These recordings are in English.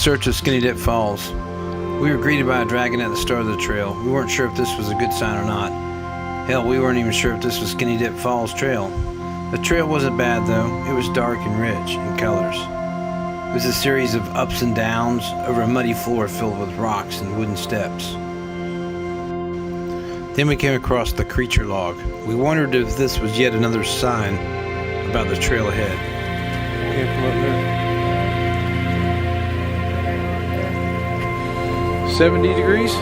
search of Skinny Dip Falls. We were greeted by a dragon at the start of the trail. We weren't sure if this was a good sign or not. Hell, we weren't even sure if this was Skinny Dip Falls Trail. The trail wasn't bad though. It was dark and rich in colors. It was a series of ups and downs over a muddy floor filled with rocks and wooden steps. Then we came across the creature log. We wondered if this was yet another sign about the trail ahead. Can't come up there. 70 degrees. So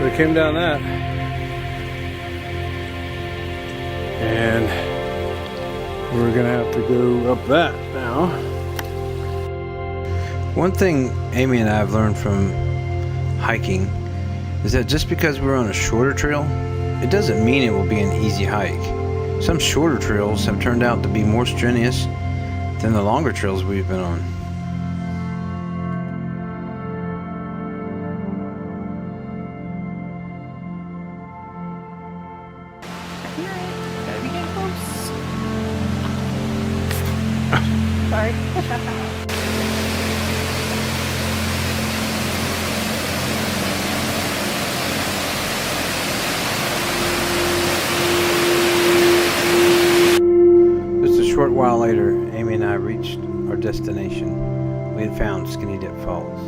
we came down that. And we're gonna have to go up that now. One thing Amy and I have learned from hiking is that just because we're on a shorter trail, it doesn't mean it will be an easy hike. Some shorter trails have turned out to be more strenuous than the longer trails we've been on. Gotta be getting close. Sorry. Just a short while later, Amy and I reached our destination. We had found Skinny Dip Falls.